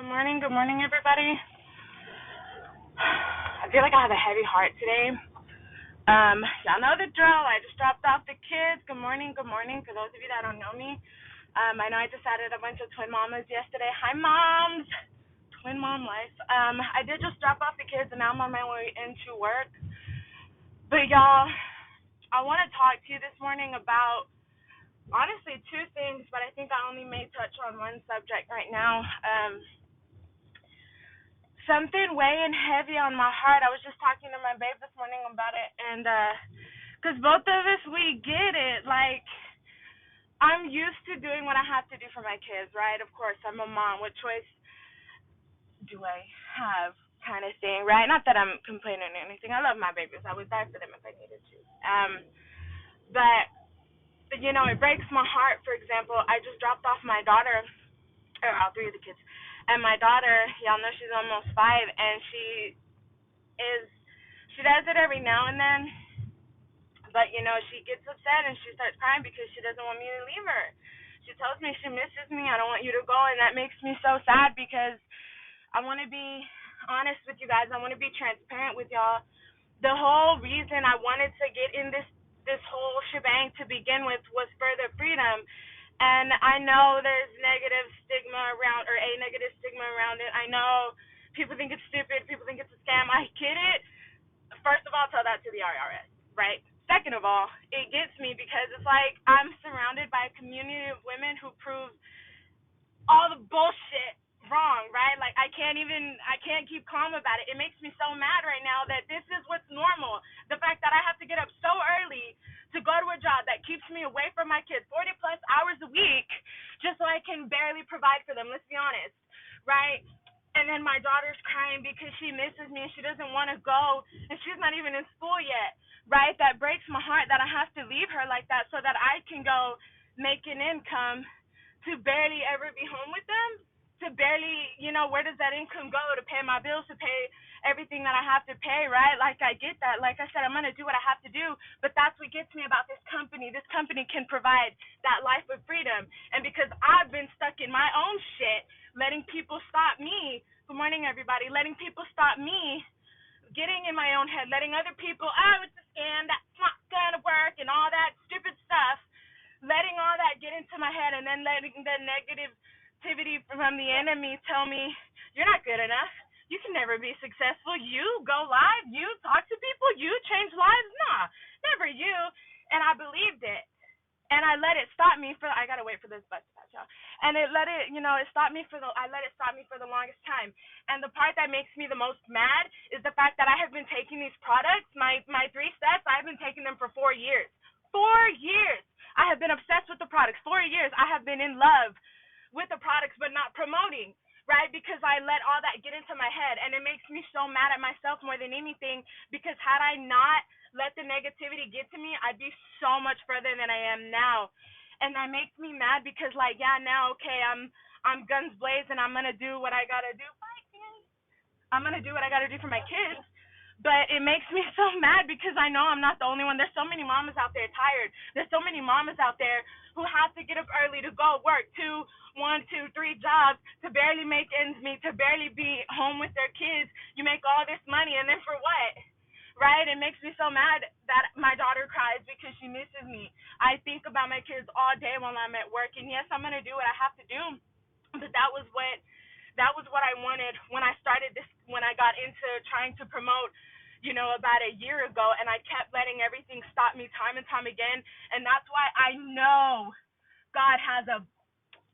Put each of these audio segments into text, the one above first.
Good morning, everybody. I feel like I have a heavy heart today. Y'all know the drill. I just dropped off the kids. Good morning, good morning. For those of you that don't know me, I know I just added a bunch of twin mamas yesterday. Hi, moms. Twin mom life. I did just drop off the kids, and now I'm on my way into work. But y'all, I want to talk to you this morning about honestly two things, but I think I only may touch on one subject right now. Something weighing heavy on my heart. I was just talking to my babe this morning about it, and because both of us, we get it. Like, I'm used to doing what I have to do for my kids, right? Of course, I'm a mom. What choice do I have, kind of thing, right? Not that I'm complaining or anything. I love my babies. I would die for them if I needed to. But it breaks my heart. For example, I just dropped off my daughter, or all three of the kids, and my daughter, y'all know she's almost 5, and she does it every now and then, but she gets upset and she starts crying because she doesn't want me to leave her. She tells me she misses me. I don't want you to go, and that makes me so sad because I want to be honest with you guys. I want to be transparent with y'all. The whole reason I wanted to get in this whole shebang to begin with was for the freedom. And I know there's negative stigma around, or a negative stigma around it. I know people think it's stupid. People think it's a scam. I get it. First of all, tell that to the IRS, right? Second of all, it gets me because it's like I'm surrounded by a community of women who prove all the bullshit wrong, right? Like I can't keep calm about it. It makes me so mad right now that this is what's normal. The fact that I have to get up so early to go to a job that keeps me away from my kids 40 plus hours a week just so I can barely provide for them. Let's be honest, right? And then my daughter's crying because she misses me and she doesn't want to go, and she's not even in school yet, right? That breaks my heart that I have to leave her like that so that I can go make an income to barely ever be home with them, to barely, where does that income go to pay my bills, to pay everything that I have to pay, right? Like, I get that. Like I said, I'm going to do what I have to do, but that's what gets me about this company. This company can provide that life of freedom. And because I've been stuck in my own shit, letting people stop me, good morning, everybody, letting people stop me getting in my own head, letting other people, it's a scam, that's not going to work, and all that stupid stuff, letting all that get into my head, and then letting the negativity from the enemy tell me, you're not good enough. You can never be successful. You go live. You talk to people. You change lives. Nah, never you. And I believed it. And I let it stop me I gotta wait for this bus to pass, y'all. And it let it, I let it stop me for the longest time. And the part that makes me the most mad is the fact that I have been taking these products, my 3 steps, I've been taking them for 4 years. 4 years. I have been obsessed with the products. 4 years. I have been in love with the products, but not promoting, right? Because I let all that get into my head, and it makes me so mad at myself more than anything, because had I not let the negativity get to me, I'd be so much further than I am now. And that makes me mad because, now, okay, I'm guns blazing, I'm going to do what I got to do. I'm going to do what I got to do for my kids. But it makes me so mad because I know I'm not the only one. There's so many mamas out there tired. There's so many mamas out there who have to get up early to go work 1, 2, 3 jobs to barely make ends meet, to barely be home with their kids. You make all this money, and then for what? Right? It makes me so mad that my daughter cries because she misses me. I think about my kids all day while I'm at work, and yes, I'm going to do what I have to do, but that was what I wanted when I started this, when I got into trying to promote, about a year ago, and I kept letting everything stop me time and time again. And that's why I know God has a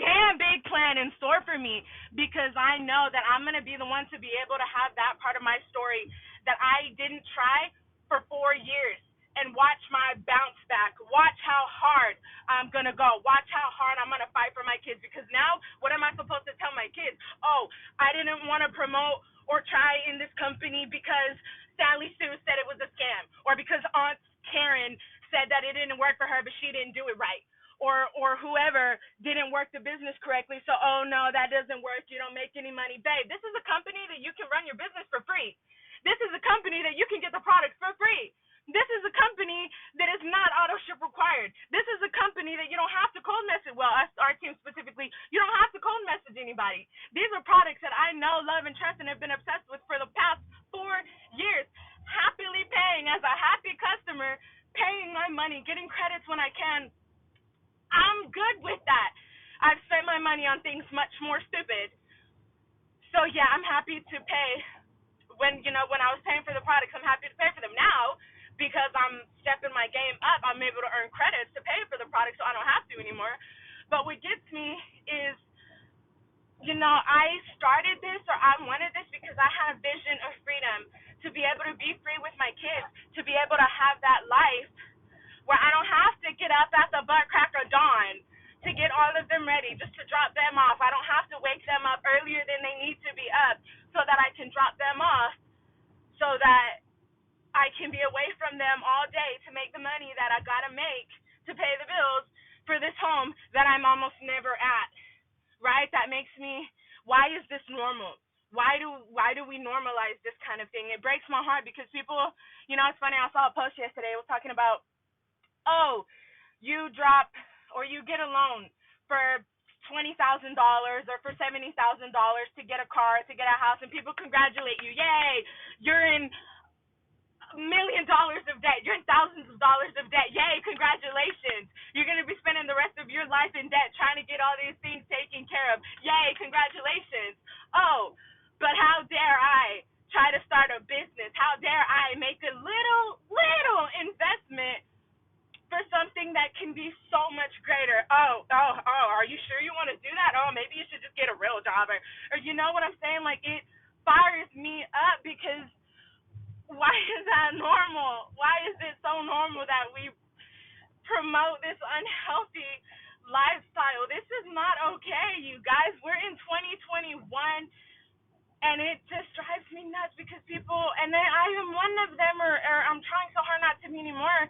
damn big plan in store for me, because I know that I'm going to be the one to be able to have that part of my story that I didn't try for 4 years, and watch my bounce back. Watch how hard I'm going to go. Watch how hard I'm going to fight for my kids, because now what am I supposed to tell my kids? Oh, I didn't want to promote or try in this company because Sally Sue said it was a scam, or because Aunt Karen said that it didn't work for her, but she didn't do it right. Or whoever didn't work the business correctly, so, oh, no, that doesn't work, you don't make any money. Babe, this is a company that you can run your business for free. This is a company that you can get the products for free. This is a company that is not auto ship required. This is a company that you don't have to cold message. Well, us, our team specifically, you don't have to cold message anybody. These are products that I know, love, and trust, and have been obsessed with for the past 4 years. Happily paying as a happy customer, paying my money, getting credits when I can. I'm good with that. I've spent my money on things much more stupid. So yeah, I'm happy to pay when I was paying for the products. I'm happy to pay for them now because I'm stepping my game up. I'm able to earn credits to pay for the products, so I don't have to anymore. But what gets me is, I started this, or I wanted this because I had a vision of freedom, to be able to be free with my kids, to be able to have that life where I don't have to get up at the butt crack of dawn to get all of them ready, just to drop them off. I don't have to wake them up earlier than they need to be up so that I can drop them off, so that I can be away from them all day to make the money that I gotta make to pay the bills for this home that I'm almost never at. Right? That makes me, why is this normal? Why do we normalize this kind of thing? It breaks my heart because people, it's funny, I saw a post yesterday, it was talking about, oh, you drop or you get a loan for $20,000 or for $70,000 to get a car, to get a house, and people congratulate you. Yay, you're in $1,000,000 of debt. You're in thousands of dollars of debt. Yay, congratulations. You're going to be spending the rest of your life in debt trying to get all these things taken care of. Yay, congratulations. Oh, but how dare I try to start a business? How dare I make a little investment for something that can be so much greater? Oh, are you sure you want to do that? Oh, maybe you should just get a real job, or you know what I'm saying? Like, it fires me up because why is that normal? Why is it so normal that we promote this unhealthy lifestyle? This is not okay, you guys. We're in 2021, and it just drives me nuts because people, and then I am one of them, or I'm trying so hard not to be anymore,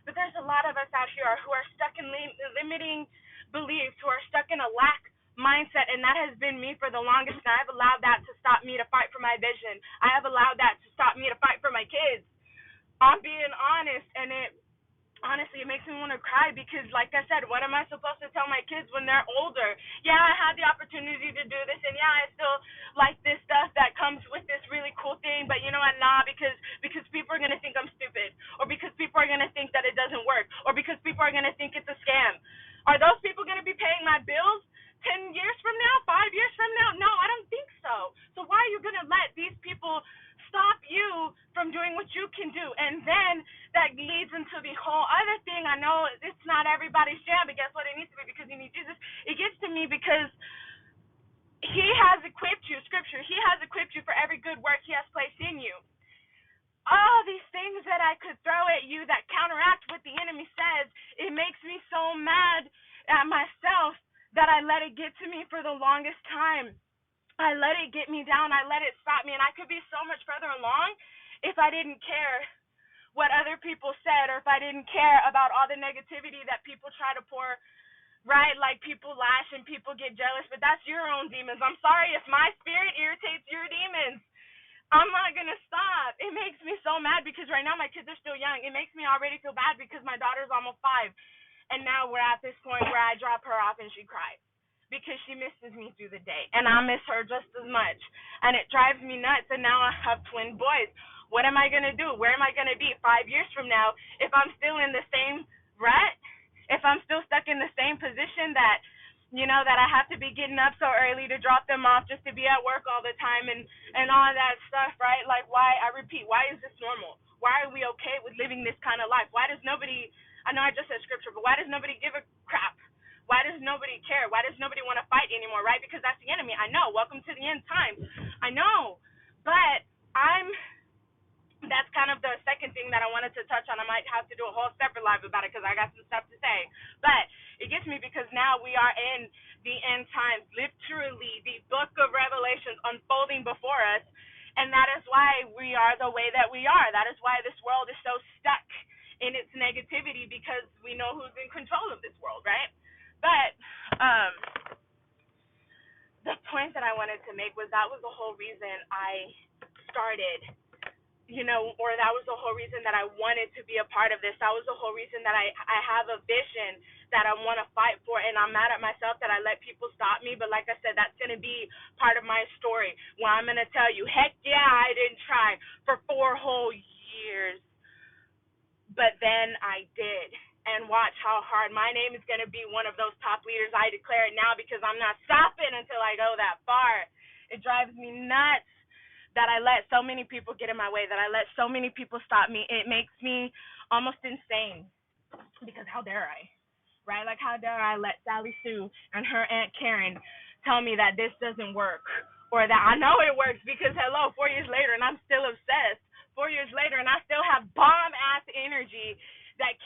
but there's a lot of us out here who are stuck in limiting beliefs, who are stuck in a lack mindset, and that has been me for the longest, and I've allowed that to stop me to fight for my vision. I have allowed that to stop me to fight for my kids. I'm being honest, and honestly, it makes me want to cry because, like I said, what am I supposed to tell my kids when they're older? Yeah, I had the opportunity to do this, and yeah, I still like this stuff that comes with this really cool thing, but you know what, nah, because people are going to think I'm stupid, or because people are going to think that it doesn't work, or because people are going to think it's a scam. Are those people going to be paying my bills 10 years from now, 5 years from now? No, I don't think so. So why are you going to let these people stop you from doing what you can do? And then that leads into the whole other thing. I know it's not everybody's jam, but guess what? It needs to be, because you need Jesus. It gets to me because he has equipped you, scripture, he has equipped you for every good work he has placed in you. All these things that I could throw at you that counteract what the enemy says, it makes me so mad at myself that I let it get to me for the longest time. I let it get me down. I let it stop me. And I could be so much further along if I didn't care what other people said, or if I didn't care about all the negativity that people try to pour, right? Like, people lash and people get jealous, but that's your own demons. I'm sorry if my spirit irritates your demons. I'm not going to stop. It makes me so mad because right now my kids are still young. It makes me already feel bad because my daughter's almost 5. And now we're at this point where I drop her off and she cries because she misses me through the day. And I miss her just as much. And it drives me nuts. And now I have twin boys. What am I going to do? Where am I going to be 5 years from now if I'm still in the same rut? If I'm still stuck in the same position that, that I have to be getting up so early to drop them off just to be at work all the time and all that stuff, right? Like, why, I repeat, why is this normal? Why are we okay with living this kind of life? Why does nobody, I know I just said scripture, but why does nobody give a crap? Why does nobody care? Why does nobody want to fight anymore, right? Because that's the enemy. I know. Welcome to the end times. I know. But that's kind of the second thing that I wanted to touch on. I might have to do a whole separate live about it because I got some stuff to say. But it gets me because now we are in the end times, literally the book of Revelations unfolding before us. And that is why we are the way that we are. That is why this world is so stuck in its negativity, because we know who's in control of this world, right? But the point that I wanted to make was that was the whole reason I started or that was the whole reason that I wanted to be a part of this. That was the whole reason that I have a vision that I want to fight for, and I'm mad at myself that I let people stop me. But like I said, that's going to be part of my story where I'm going to tell you, heck yeah, I didn't try for 4 whole years, but then I did. And watch how hard my name is going to be one of those top leaders. I declare it now because I'm not stopping until I go that far. It drives me nuts that I let so many people get in my way, that I let so many people stop me. It makes me almost insane because how dare I, right? Like, how dare I let Sally Sue and her Aunt Karen tell me that this doesn't work, or that I know it works because, hello, 4 years later and I'm still obsessed. 4 years later and I still have bomb-ass energy that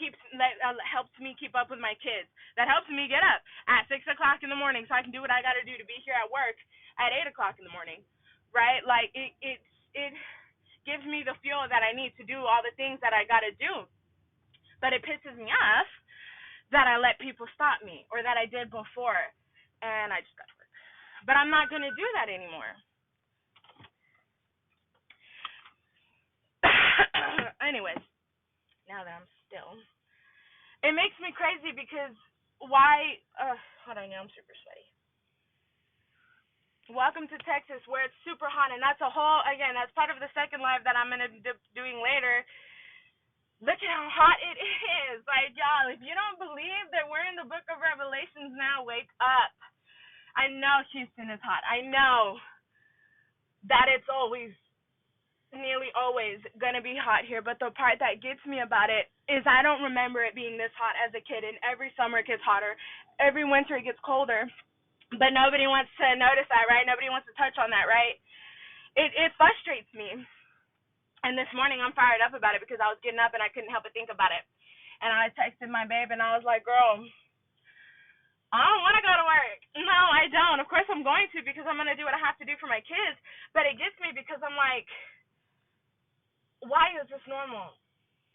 helps me keep up with my kids, that helps me get up at 6 o'clock in the morning so I can do what I got to do to be here at work at 8 o'clock in the morning, right? Like, it gives me the fuel that I need to do all the things that I got to do. But it pisses me off that I let people stop me, or that I did before, and I just got to work. But I'm not going to do that anymore. Anyways, now that I'm still, it makes me crazy because why? Hold on, I'm super sweaty. Welcome to Texas, where it's super hot, and that's that's part of the second live that I'm going to be doing later. Look at how hot it is. Like, y'all, if you don't believe that we're in the book of Revelations now, wake up. I know Houston is hot. I know that it's nearly always going to be hot here, but the part that gets me about it is I don't remember it being this hot as a kid, and every summer it gets hotter. Every winter it gets colder, but nobody wants to notice that, right? Nobody wants to touch on that, right? It frustrates me. And this morning I'm fired up about it because I was getting up and I couldn't help but think about it. And I texted my babe and I was like, girl, I don't want to go to work. No, I don't. Of course I'm going to, because I'm going to do what I have to do for my kids. But it gets me because I'm like, why is this normal?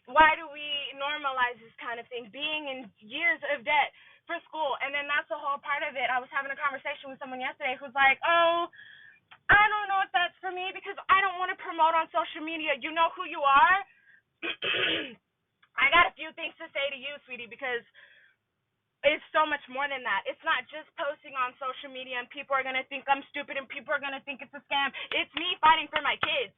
Why do we normalize this kind of thing? Being in years of debt for school. And then that's the whole part of it. I was having a conversation with someone yesterday who's like, oh, I don't know if that's for me because I don't want to promote on social media. You know who you are? I got a few things to say to you, sweetie, because it's so much more than that. It's not just posting on social media and people are going to think I'm stupid and people are going to think it's a scam. It's me fighting for my kids.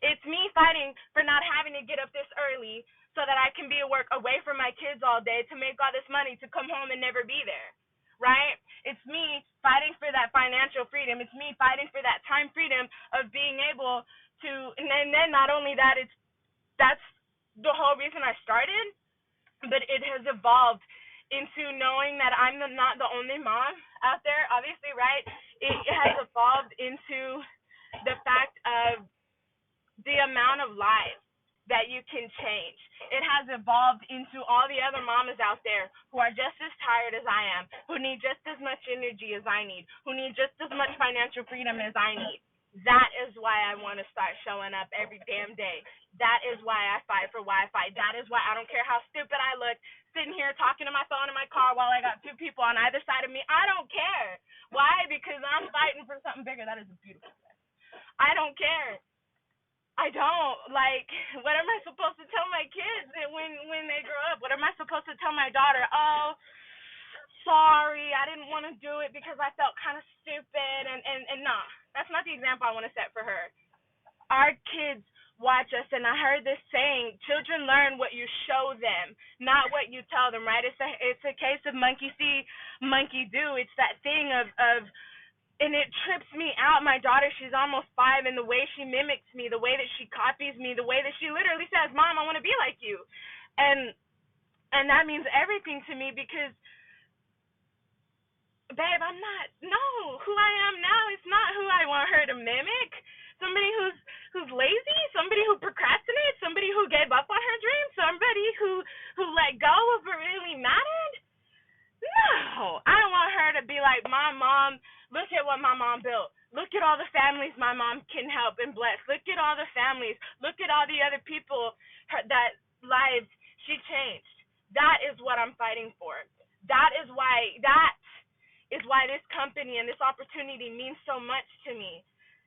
It's me fighting for not having to get up this early so that I can be at work away from my kids all day to make all this money to come home and never be there. Right? It's me fighting for that financial freedom. It's me fighting for that time freedom of being able to, and then not only that, that's the whole reason I started, but it has evolved into knowing that I'm not the only mom out there, obviously, right? It has evolved into the fact of the amount of lives that you can change. It has evolved into all the other mamas out there who are just as tired as I am, who need just as much energy as I need, who need just as much financial freedom as I need. That is why I want to start showing up every damn day. That is why I fight for why I fight. That is why I don't care how stupid I look sitting here talking to my phone in my car while I got two people on either side of me. I don't care. Why? Because I'm fighting for something bigger. That is a beautiful dress. I don't care. I don't. Like, what am I supposed to tell my kids when they grow up? What am I supposed to tell my daughter? Oh, sorry, I didn't want to do it because I felt kind of stupid. And no, that's not the example I want to set for her. Our kids watch us, and I heard this saying, children learn what you show them, not what you tell them, right? It's a case of monkey see, monkey do. It's that thing of and it trips me out. My daughter, she's almost 5, and the way she mimics me, the way that she copies me, the way that she literally says, Mom, I want to be like you. And that means everything to me because, babe, I'm not, no, who I am now is not who I want her to mimic. Somebody who's lazy, somebody who procrastinates, somebody who gave up on her dreams, somebody who let go of what really mattered. No, I don't want her to be like, my mom, look at what my mom built. Look at all the families my mom can help and bless. Look at all the families. Look at all the other people that lives she changed. That is what I'm fighting for. That is why this company and this opportunity means so much to me.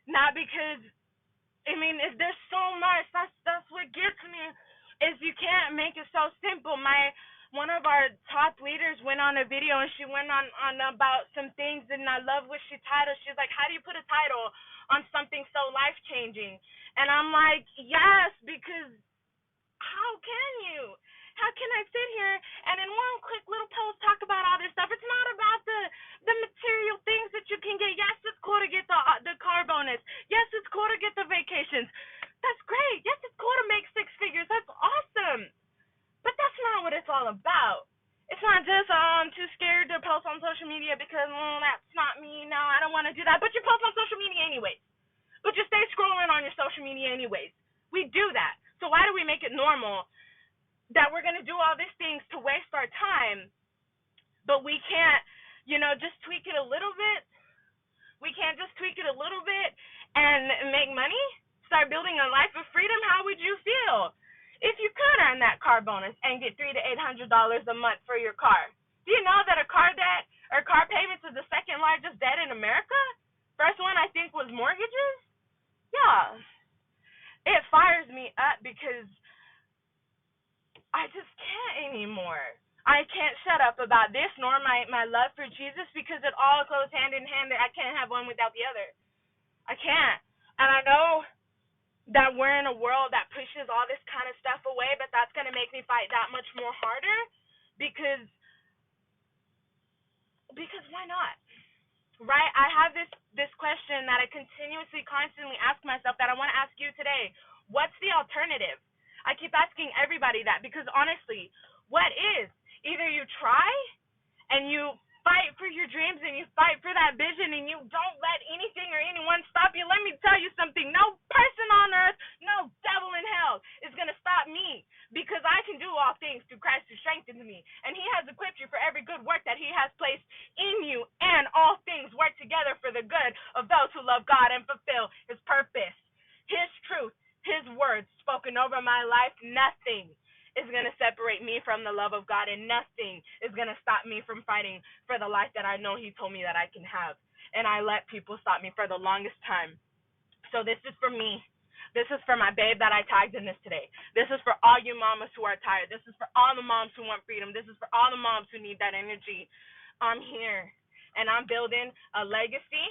Not because I mean, there's so much. That's what gets me, is you can't make it so simple. One of our top leaders went on a video and she went on about some things, and I love what she titled. She's like, "How do you put a title on something so life changing?" And I'm like, yes, because how can you? How can I sit here and in one quick little post talk about all this stuff? It's not about the material things that you can get. Yes, it's cool to get the car bonus. Yes, it's cool to get the vacations. That's great. Yes, it's cool to make six figures. That's awesome. But that's not what it's all about. It's not just, oh, I'm too scared to post on social media because that's not me. No, I don't want to do that. But you post on social media anyways. But you stay scrolling on your social media anyways. We do that. So why do we make it normal that we're going to do all these things to waste our time, but we can't, just tweak it a little bit? We can't just tweak it a little bit and make money? Start building a life of freedom? How would you feel if you could earn that car bonus and get $300 to $800 a month for your car? Do you know that a car debt or car payments is the second largest debt in America? First one I think was mortgages. Yeah. It fires me up because I just can't anymore. I can't shut up about this nor my love for Jesus, because it all goes hand in hand. I can't have one without the other. I can't. And I know that we're in a world that pushes all this kind of stuff away, but that's going to make me fight that much more harder, because why not? Right? I have this question that I continuously, constantly ask myself that I want to ask you today. What's the alternative? I keep asking everybody that, because honestly, what is? Either you try and you fight for your dreams and you fight for that vision and you don't let anything or anyone stop you. Let me tell you something. No person on earth, no devil in hell is going to stop me, because I can do all things through Christ who strengthens me. And he has equipped you for every good work that he has placed in you, and all things work together for the good of those who love God and fulfill his purpose. His truth, his words spoken over my life, nothing is going to separate me from the love of God, and nothing is going to stop me from fighting for the life that I know he told me that I can have. And I let people stop me for the longest time. So this is for me. This is for my babe that I tagged in this today. This is for all you mamas who are tired. This is for all the moms who want freedom. This is for all the moms who need that energy. I'm here, and I'm building a legacy,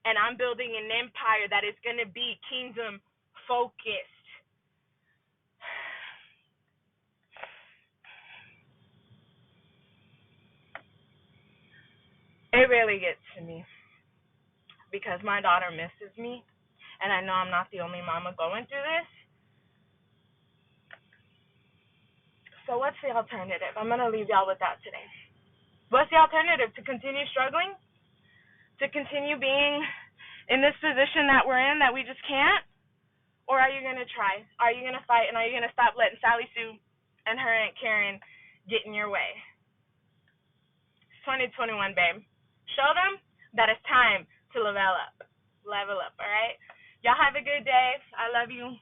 and I'm building an empire that is going to be kingdom focused. It really gets to me, because my daughter misses me, and I know I'm not the only mama going through this. So what's the alternative? I'm going to leave y'all with that today. What's the alternative? To continue struggling? To continue being in this position that we're in, that we just can't? Or are you going to try? Are you going to fight? And are you going to stop letting Sally Sue and her Aunt Karen get in your way? It's 2021, babe. Show them that it's time to level up. Level up, all right? Y'all have a good day. I love you.